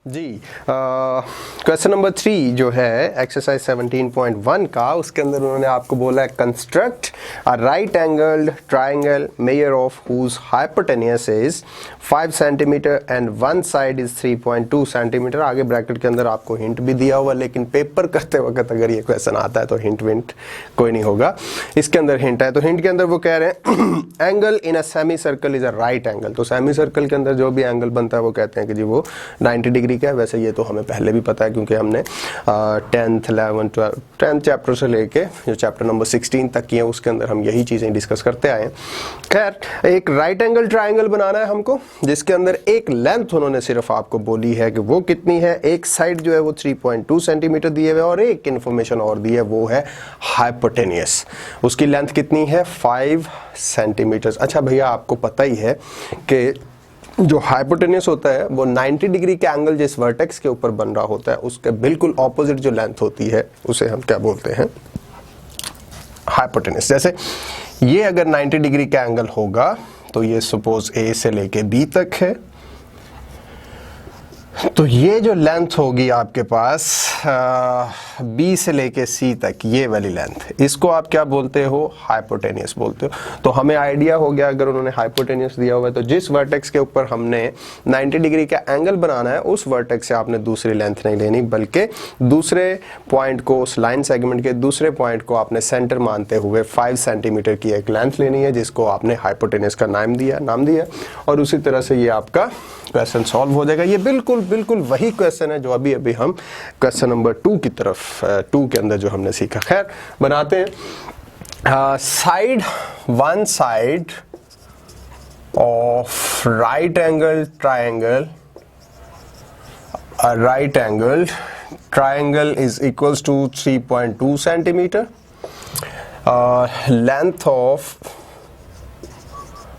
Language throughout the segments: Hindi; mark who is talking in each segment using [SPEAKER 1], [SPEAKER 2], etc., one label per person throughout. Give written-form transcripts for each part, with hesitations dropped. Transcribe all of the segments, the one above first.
[SPEAKER 1] जी क्वेश्चन नंबर 3 जो है एक्सरसाइज 17.1 का, उसके अंदर उन्होंने आपको बोला है construct a right angled triangle measure of whose hypotenuse is 5 centimetre and one side is 3.2 centimetre. आगे ब्रैकेट के अंदर आपको हिंट भी दिया हुआ, लेकिन पेपर करते वक्त अगर ये क्वेश्चन आता है तो हिंट विंट कोई नहीं होगा। इसके अंदर हिंट है, तो हिंट के अंदर वो कह रहे हैं angle in a semi circle is a right angle. तो सेमी सर्कल के अंदर जो भी एंगल बनता है वो कहते हैं कि जी वो 90 डिग्री का है। वैसे ये तो हमें पहले भी पता है क्योंकि हमने 10th 11th 12th 10th chapter से लेके जो चैप्टर नंबर 16 तक की है उसके अंदर हम यही चीजें डिस्कस करते आए हैं। खैर, एक राइट एंगल ट्राइंगल बनाना है हमको, जिसके अंदर एक लेंथ उन्होंने सिर्फ आपको बोली है कि वो कितनी है। एक साइड जो है वो 3.2 सेंटीमीटर दिए हुए और एक इंफॉर्मेशन और दी है वो है हाइपोटेनियस। उसकी लेंथ कितनी है 5 सेंटीमीटर। अच्छा भैया, आपको पता ही है कि जो हाइपोटेन्यूस होता है वो 90 डिग्री के एंगल जिस वर्टेक्स के ऊपर बन रहा होता है उसके बिल्कुल ऑपोजिट जो लेंथ होती है उसे हम क्या बोलते हैं, हाइपोटेन्यूस। जैसे ये अगर 90 डिग्री का एंगल होगा तो ये सपोज ए से लेके बी तक है, तो ये जो लेंथ होगी आपके पास बी से लेके सी तक, ये वाली लेंथ, इसको आप क्या बोलते हो, हाइपोटेनियस बोलते हो। तो हमें आइडिया हो गया, अगर उन्होंने हाइपोटेनियस दिया हुआ है तो जिस वर्टेक्स के ऊपर हमने 90 डिग्री का एंगल बनाना है उस वर्टेक्स से आपने दूसरी लेंथ नहीं लेनी, बल्कि दूसरे पॉइंट को, उस लाइन सेगमेंट के दूसरे पॉइंट को आपने सेंटर मानते हुए 5 सेंटीमीटर की एक लेंथ लेनी है, जिसको आपने हाइपोटेनियस का नाम दिया और उसी तरह से ये आपका क्वेश्चन सॉल्व हो जाएगा। ये बिल्कुल वही क्वेश्चन है जो अभी हम क्वेश्चन नंबर 2 की तरफ 2 के अंदर जो हमने सीखा। खैर, बनाते हैं। Side one side of right angle triangle, right angle triangle is equals to 3.2 centimetre. Length of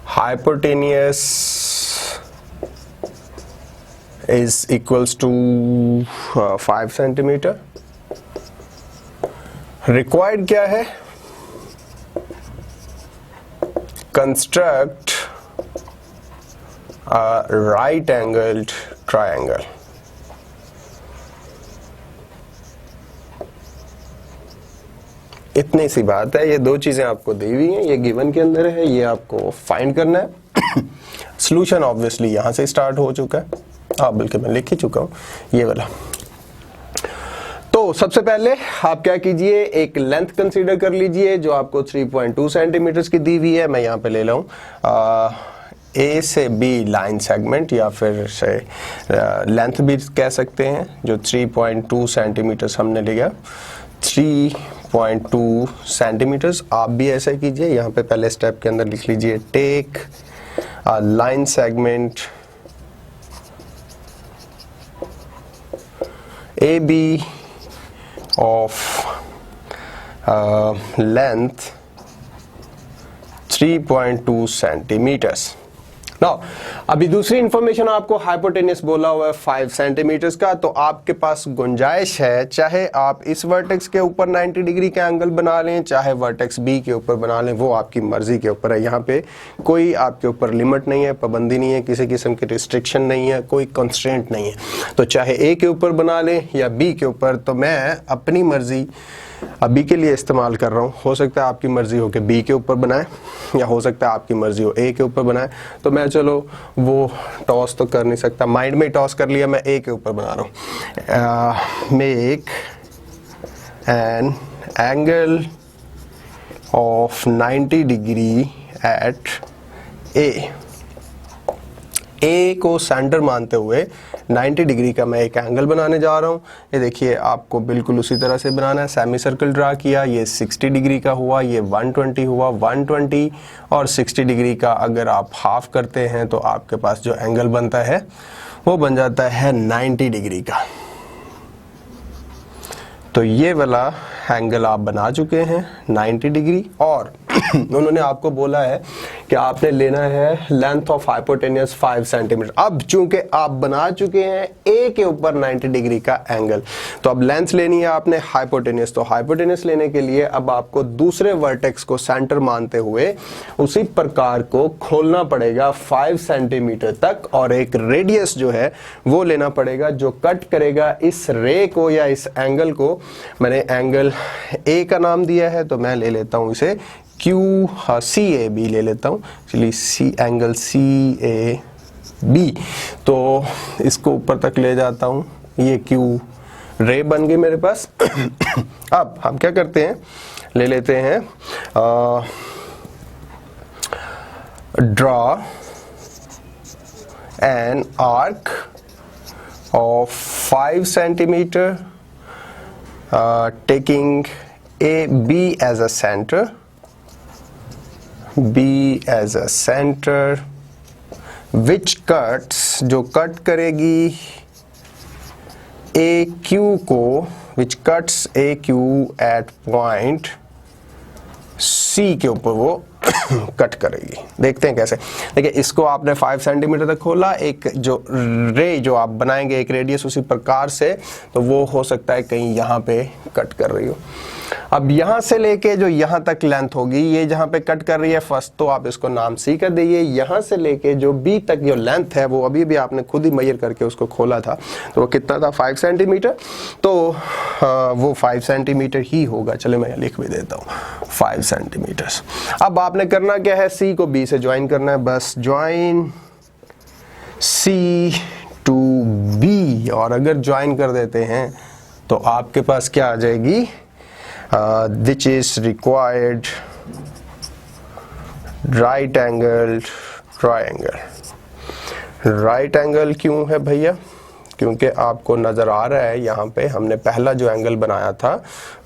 [SPEAKER 1] hypotenuse is equals to 5 centimeter. Required क्या है, construct a right angled triangle. इतनी सी बात है। ये दो चीजें आपको दी हुई हैं, ये गिवन के अंदर है, ये आपको फाइंड करना है। सॉल्यूशन ऑब्वियसली यहां से स्टार्ट हो चुका है, हाँ बल्कि मैं लिख ही चुका हूं ये वाला। तो सबसे पहले आप क्या कीजिए, एक लेंथ कंसीडर कर लीजिए जो आपको 3.2 सेंटीमीटर की दी हुई है। मैं यहाँ पे ले लाऊं ए से बी लाइन सेगमेंट, या फिर से लेंथ भी कह सकते हैं, जो 3.2 सेंटीमीटर हमने लिया, 3.2 सेंटीमीटर्स। आप भी ऐसा कीजिए, यहाँ पे पहले स्टेप के अंदर लिख लीजिए take line segment A B of length 3.2 centimetres. Now अभी दूसरी इंफॉर्मेशन आपको हाइपोटेनियस बोला हुआ है 5 सेंटीमीटर्स का, तो आपके पास गुंजाइश है, चाहे आप इस वर्टेक्स के ऊपर 90 डिग्री का एंगल बना लें, चाहे वर्टेक्स बी के ऊपर बना लें, वो आपकी मर्जी के ऊपर है। यहाँ पे कोई आपके ऊपर लिमिट नहीं है, पाबंदी नहीं है, किसी किस्म की रिस्ट्रिक्शन नहीं है, कोई कंस्ट्रेंट नहीं है। तो चाहे ए के ऊपर बना लें या बी के ऊपर, तो मैं अपनी मर्जी अभी के लिए इस्तेमाल कर रहा हूँ। हो सकता है आपकी मर्जी हो कि बी के ऊपर बनाए, या हो सकता है आपकी मर्जी हो ए के ऊपर बनाए। तो मैं चलो वो टॉस तो कर नहीं सकता, माइंड में टॉस कर लिया, मैं ए के ऊपर बना रहा हूँ। Make an angle of 90 degree at A को सेंटर मानते हुए 90 डिग्री का मैं एक एंगल बनाने जा रहा हूँ। ये देखिए, आपको बिल्कुल उसी तरह से बनाना है। सेमी सर्कल ड्रा किया, ये 60 डिग्री का हुआ, ये 120 हुआ। 120 और 60 डिग्री का अगर आप हाफ करते हैं तो आपके पास जो एंगल बनता है वो बन जाता है 90 डिग्री का। तो ये वाला एंगल आप बना चुके हैं 90 डिग्री। और उन्होंने आपको बोला है कि आपने लेना है लेंथ ऑफ हाइपोटेनियस 5 सेंटीमीटर। अब चूंकि आप बना चुके हैं ए के ऊपर 90 डिग्री का एंगल, तो अब लेंथ लेनी है आपने हाइपोटेनियस। तो हाइपोटेनियस लेने के लिए अब आपको दूसरे वर्टेक्स को सेंटर मानते हुए उसी प्रकार को खोलना पड़ेगा 5 सेंटीमीटर तक, और एक रेडियस जो है वो लेना पड़ेगा जो कट करेगा इस रे को या इस एंगल को। मैंने एंगल ए का नाम दिया है तो मैं ले लेता हूं इसे CAB ले लेता हूं। चलिए सी एंगल CAB, तो इसको ऊपर तक ले जाता हूं, ये Q रे बन गई मेरे पास। अब हम क्या करते हैं, ले लेते हैं draw an arc of 5 centimeter, taking B as a center, which cuts, जो कट करेगी AQ को, which cuts AQ at point C के ऊपर वो कट करेगी। देखते हैं कैसे। देखिए इसको आपने 5 सेंटीमीटर तक खोला, एक जो रे जो आप बनाएंगे एक रेडियस उसी प्रकार से, तो वो हो सकता है कहीं यहाँ पे कट कर रही हो। अब यहाँ से लेके जो यहाँ तक लेंथ होगी, ये जहाँ पे कट कर रही है फर्स्ट, तो आप इसको नाम C कर दीजिए। यहाँ से लेके जो B तक जो लेंथ है वो अभी भी आपने खुद ही मेजर करके उसको खोला था, तो वो कितना था 5 सेंटीमीटर, तो वो 5 सेंटीमीटर ही होगा। चले मैं लिख भी देता हूँ 5 सेंटीमीटर। अब आपने करना क्या है, C को B से ज्वाइन करना है, बस ज्वाइन C to B, और अगर ज्वाइन कर देते हैं तो आपके पास क्या आ जाएगी, which is required right angled triangle। Right angle क्यों है भैया, क्योंकि आपको नज़र आ रहा है यहाँ पे हमने पहला जो एंगल बनाया था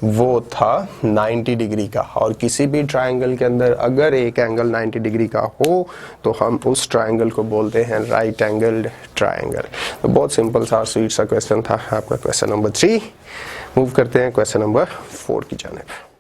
[SPEAKER 1] वो था 90 डिग्री का, और किसी भी ट्रायंगल के अंदर अगर एक एंगल 90 डिग्री का हो तो हम उस ट्रायंगल को बोलते हैं राइट एंगल्ड ट्रायंगल। तो बहुत सिंपल सा स्वीट सा क्वेश्चन था आपका क्वेश्चन नंबर 3। मूव करते हैं क्वेश्चन नंबर 4 की जानिब।